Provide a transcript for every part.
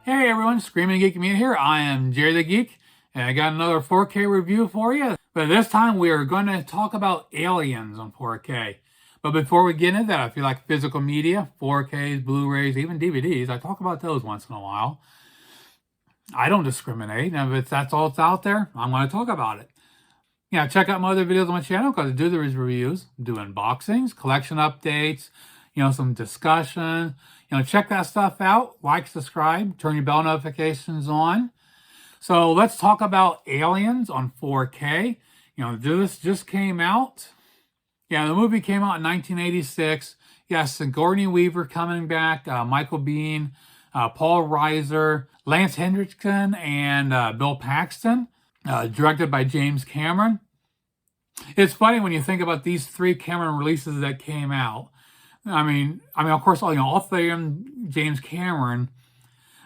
Hey everyone, Screaming Geek Media here. I am Jerry the Geek, and I got another 4K review for you. But this time we are going to talk about Aliens on 4K. But before we get into that, if you like physical media, 4Ks, Blu-rays, even DVDs, I talk about those once in a while. I don't discriminate, and if that's all that's out there, I'm going to talk about it. Yeah, check out my other videos on my channel because I do the reviews, do unboxings, collection updates, some discussion. Check that stuff out. Like, subscribe, turn your bell notifications on. So let's talk about Aliens on 4K. This just came out. Yeah, the movie came out in 1986. Yes, Sigourney Weaver coming back, Michael Biehn, Paul Reiser, Lance Henriksen, and Bill Paxton. Directed by James Cameron. It's funny when you think about these three Cameron releases that came out. I mean, of course, all three of them, James Cameron.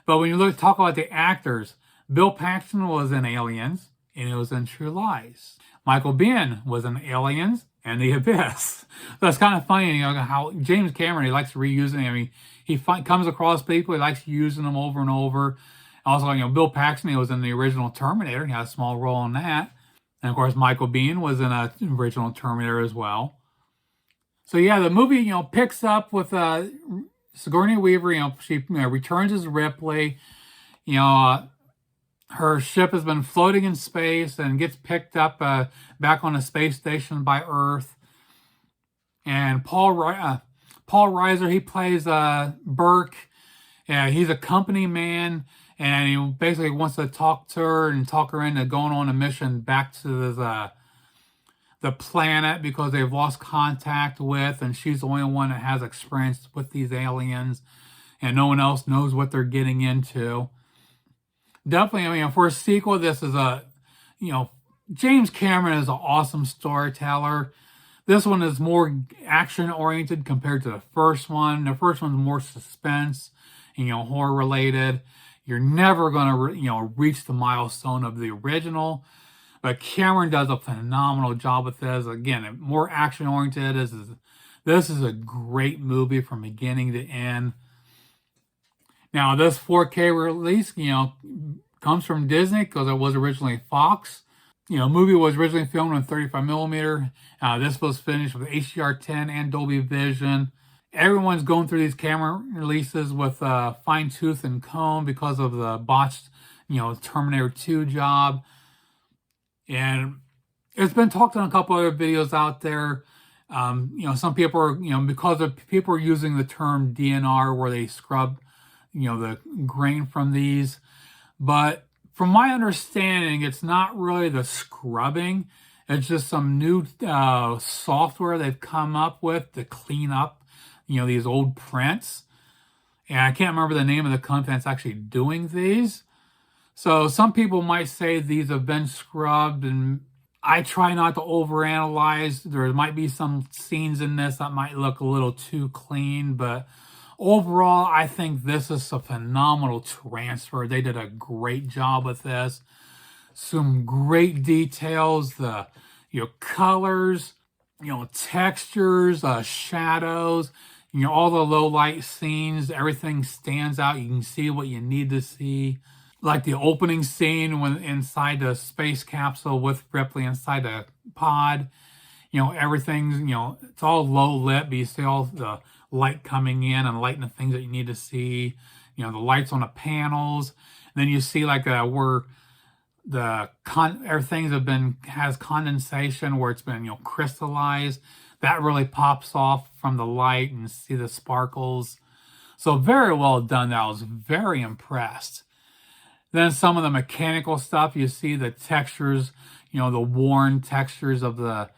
But when you talk about the actors, Bill Paxton was in Aliens, and he was in True Lies. Michael Biehn was in Aliens and The Abyss. So it's kind of funny, how James Cameron, he likes reusing them. He comes across people, he likes using them over and over. Also, Bill Paxton, he was in the original Terminator. He had a small role in that. And, of course, Michael Biehn was in an original Terminator as well. So, yeah, the movie, picks up with Sigourney Weaver. She returns as Ripley. Her ship has been floating in space and gets picked up back on a space station by Earth. And Paul Reiser, he plays Burke. Yeah, he's a company man, and he basically wants to talk to her and talk her into going on a mission back to the planet because they've lost contact with, and she's the only one that has experience with these aliens, and no one else knows what they're getting into. Definitely, for a sequel, this is James Cameron is an awesome storyteller. This one is more action-oriented compared to the first one. The first one's more suspense, horror-related. You're never going to, reach the milestone of the original. But Cameron does a phenomenal job with this. Again, more action-oriented. This is a great movie from beginning to end. Now, this 4K release, comes from Disney because it was originally Fox. Movie was originally filmed on 35 millimeter. This was finished with HDR10 and Dolby Vision. Everyone's going through these camera releases with fine tooth and comb because of the botched, Terminator 2 job. And it's been talked on a couple other videos out there. Some people are, because of people are using the term DNR where they scrub, the grain from these. But from my understanding, it's not really the scrubbing. It's just some new software they've come up with to clean up, these old prints. And I can't remember the name of the company that's actually doing these. So some people might say these have been scrubbed, and I try not to overanalyze. There might be some scenes in this that might look a little too clean, but overall, I think this is a phenomenal transfer. They did a great job with this. Some great details, the colors, textures, shadows, all the low light scenes, everything stands out. You can see what you need to see. Like the opening scene when inside the space capsule with Ripley inside the pod, everything's, it's all low lit, but you see all the light coming in and lighting the things that you need to see, the lights on the panels. And then you see like where everything has condensation where it's been, crystallized. That really pops off from the light and see the sparkles. So very well done. I was very impressed. Then some of the mechanical stuff, you see the textures, the worn textures of the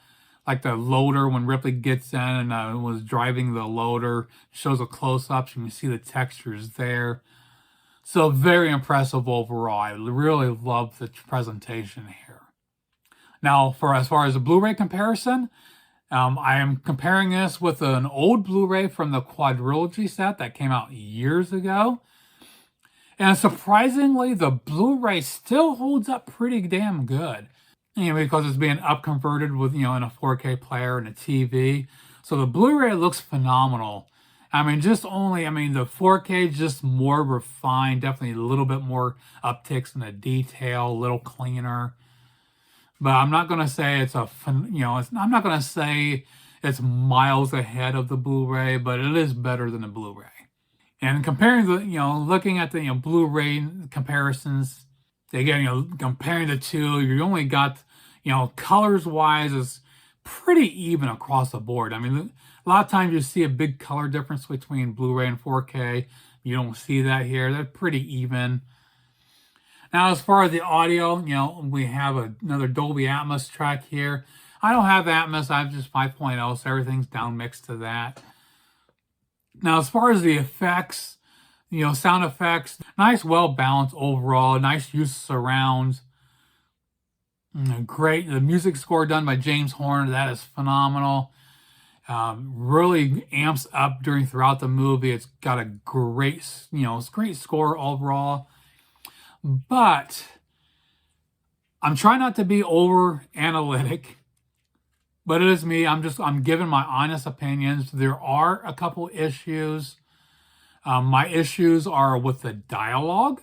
loader when Ripley gets in and was driving the loader. Shows a close-up, and you see the textures there. So very impressive overall. I really love the presentation here. Now, as far as a Blu-ray comparison, I am comparing this with an old Blu-ray from the quadrilogy set that came out years ago. And surprisingly, the Blu-ray still holds up pretty damn good. Because it's being upconverted with, in a 4K player and a TV. So the Blu-ray looks phenomenal. I mean, the 4K is just more refined, definitely a little bit more upticks in the detail, a little cleaner. But I'm not going to say I'm not going to say it's miles ahead of the Blu-ray, but it is better than the Blu-ray. And comparing looking at the, Blu-ray comparisons, again, comparing the two, you only got, colors wise is pretty even across the board. I mean, a lot of times you see a big color difference between Blu-ray and 4K. You don't see that here. They're pretty even. Now, as far as the audio, we have another Dolby Atmos track here. I don't have Atmos. I have just 5.0, so everything's down mixed to that. Now, as far as the effects, sound effects, nice, well-balanced overall, nice use of surrounds. Great. The music score done by James Horner, that is phenomenal. Really amps up throughout the movie. It's got a great, it's great score overall. But I'm trying not to be over analytic, but it is me. I'm giving my honest opinions. There are a couple issues. My issues are with the dialogue.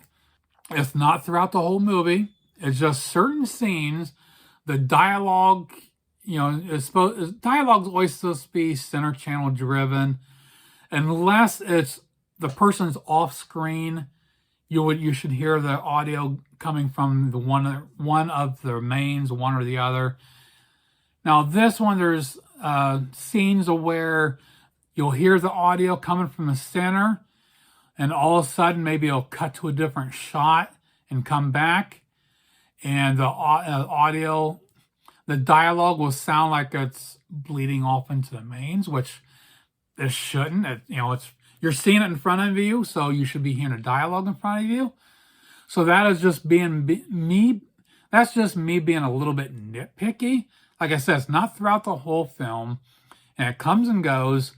It's not throughout the whole movie. It's just certain scenes. The dialogue, dialogue is always supposed to be center channel driven, unless it's the person's off screen. You should hear the audio coming from the one of the mains, one or the other. Now this one, there's scenes where you'll hear the audio coming from the center, and all of a sudden maybe it'll cut to a different shot and come back, and the audio, the dialogue will sound like it's bleeding off into the mains, which it shouldn't. You're seeing it in front of you, so you should be hearing a dialogue in front of you. So that is just being me. That's just me being a little bit nitpicky. Like I said, it's not throughout the whole film, and it comes and goes.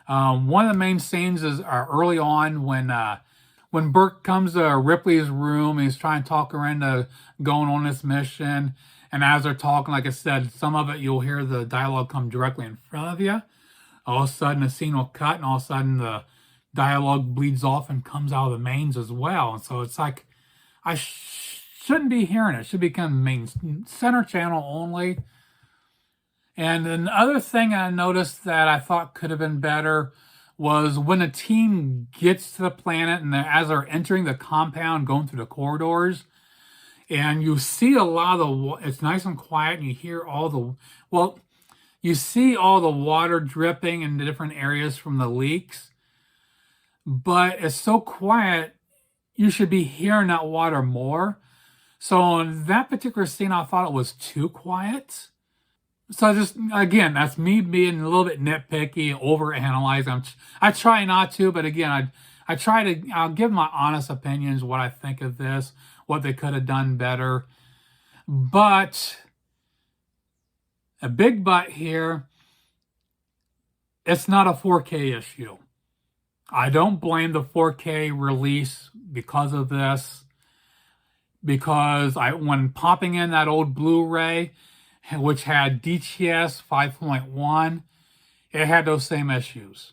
One of the main scenes is early on when Burke comes to Ripley's room and he's trying to talk her into going on this mission. And as they're talking, like I said, some of it you'll hear the dialogue come directly in front of you. All of a sudden the scene will cut, and all of a sudden the dialogue bleeds off and comes out of the mains as well. And so it's like, I shouldn't be hearing it. It should be kind of main center channel only. And another thing I noticed that I thought could have been better was when a team gets to the planet and as they're entering the compound, going through the corridors, and you see a lot of it's nice and quiet, and you hear you see all the water dripping in the different areas from the leaks, but it's so quiet, you should be hearing that water more. So in that particular scene, I thought it was too quiet. So again, that's me being a little bit nitpicky, overanalyzing. I try not to, but again, I'll give my honest opinions, what I think of this, what they could have done better. But a big but here, it's not a 4K issue. I don't blame the 4K release because of this, because when popping in that old Blu-ray, which had DTS 5.1, it had those same issues.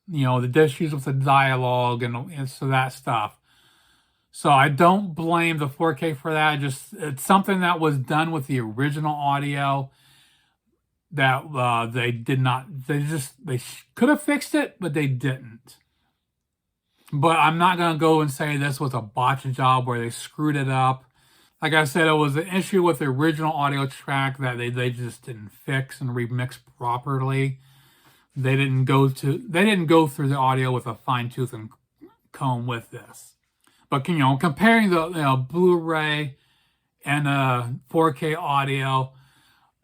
The issues with the dialogue and so that stuff. So I don't blame the 4K for that. It's something that was done with the original audio that they did not. They could have fixed it, but they didn't. But I'm not going to go and say this was a botch job where they screwed it up. Like I said, it was an issue with the original audio track that they just didn't fix and remix properly. They didn't go through the audio with a fine tooth and comb with this. But comparing the Blu-ray and 4K audio,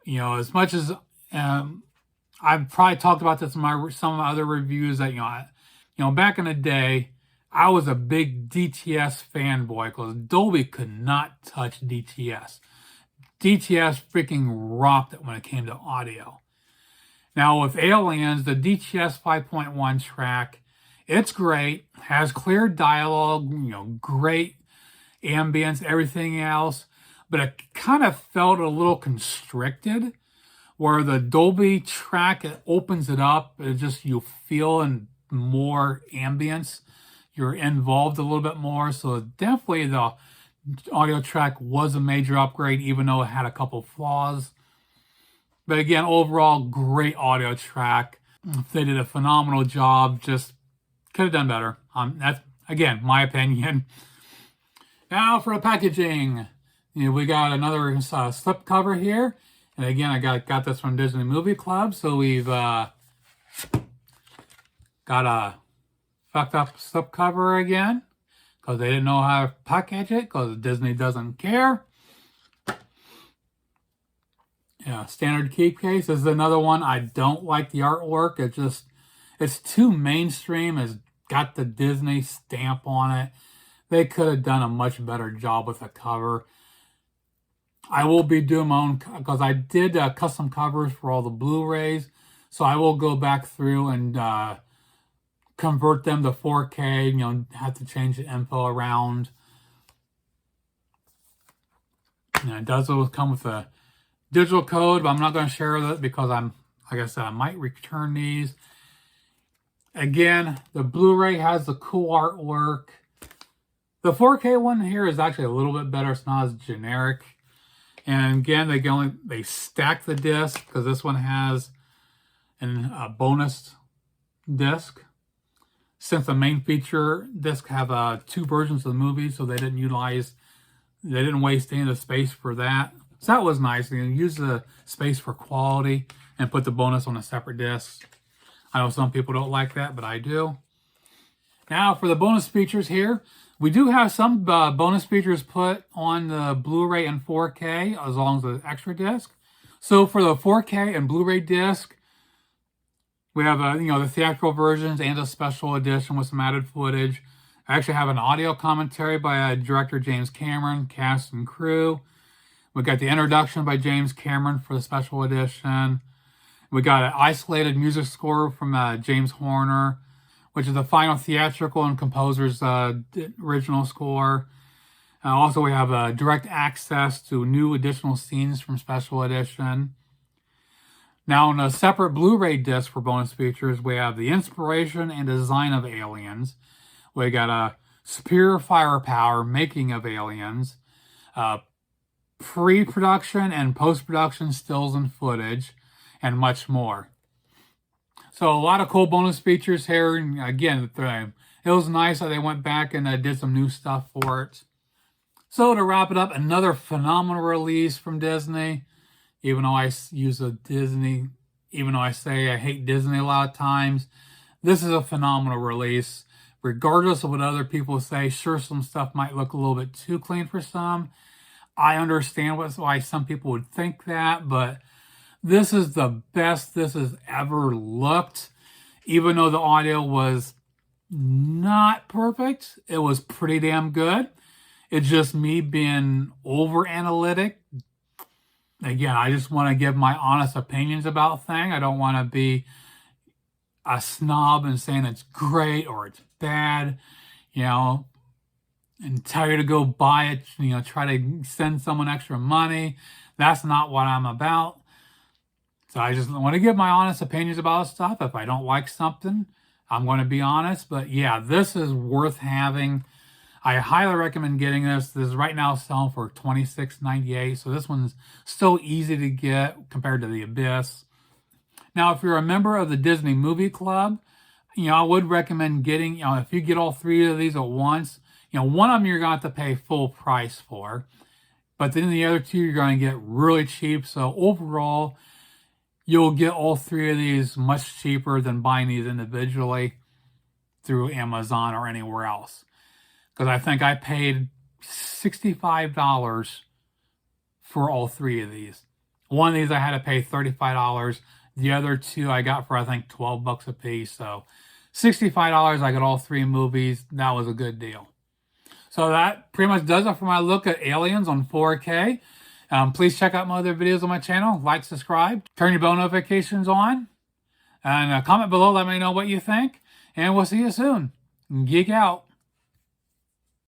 as much as I've probably talked about this in some of my other reviews, that back in the day, I was a big DTS fanboy because Dolby could not touch DTS. DTS freaking rocked it when it came to audio. Now with Aliens, the DTS 5.1 track, it's great, has clear dialogue, great ambience, everything else, but it kind of felt a little constricted where the Dolby track, it opens it up. It just, you feel in more ambience. You're involved a little bit more. So definitely the audio track was a major upgrade, even though it had a couple flaws. But again, overall, great audio track. They did a phenomenal job. Just could have done better. That's, again, my opinion. Now for the packaging. We got another slip cover here. And again, I got this from Disney Movie Club. So we've got a fucked up slip cover again, because they didn't know how to package it, because Disney doesn't care. Yeah, standard keep case. This is another one. I don't like the artwork. It's too mainstream. It's got the Disney stamp on it. They could have done a much better job with the cover. I will be doing my own, because I did custom covers for all the Blu-rays. So I will go back through and convert them to 4K, have to change the info around. And it does always come with a digital code, but I'm not going to share that because like I said, I might return these. Again, the Blu-ray has the cool artwork. The 4K one here is actually a little bit better. It's not as generic. And again, they stack the disc, because this one has a bonus disc. Since the main feature disc have 2 versions of the movie, so they didn't waste any of the space for that. So that was nice. They use the space for quality and put the bonus on a separate disc. I know some people don't like that, but I do. Now for the bonus features here, we do have some bonus features put on the Blu-ray and 4K, as long as the extra disc. So for the 4K and Blu-ray disc, we have the theatrical versions and a special edition with some added footage. I actually have an audio commentary by director James Cameron, cast and crew. We got the introduction by James Cameron for the special edition. We got an isolated music score from James Horner, which is the final theatrical and composer's original score. Also, we have direct access to new additional scenes from special edition. Now, on a separate Blu-ray disc for bonus features, we have the inspiration and design of Aliens. We got a superior firepower, making of Aliens, pre-production and post-production stills and footage, and much more. So a lot of cool bonus features here. And again, it was nice that they went back and did some new stuff for it. So to wrap it up, another phenomenal release from Disney. Even though I say I hate Disney a lot of times, this is a phenomenal release. Regardless of what other people say, sure, some stuff might look a little bit too clean for some. I understand why some people would think that, but this is the best this has ever looked. Even though the audio was not perfect, it was pretty damn good. It's just me being over-analytic. Again, I just want to give my honest opinions about things. I don't want to be a snob and saying it's great or it's bad, and tell you to go buy it, try to send someone extra money. That's not what I'm about. So I just want to give my honest opinions about stuff. If I don't like something, I'm going to be honest. But yeah, this is worth having. I highly recommend getting this. This is right now selling for $26.98. So this one's still easy to get compared to the Abyss. Now, if you're a member of the Disney Movie Club, I would recommend getting, if you get all 3 of these at once, one of them you're going to have to pay full price for. But then the other 2 you're going to get really cheap. So overall, you'll get all 3 of these much cheaper than buying these individually through Amazon or anywhere else. Because I think I paid $65 for all 3 of these. One of these I had to pay $35. The other 2 I got for, I think, $12 a piece. So $65, I got all 3 movies. That was a good deal. So that pretty much does it for my look at Aliens on 4K. Please check out my other videos on my channel. Like, subscribe, turn your bell notifications on, and comment below. Let me know what you think. And we'll see you soon. Geek out.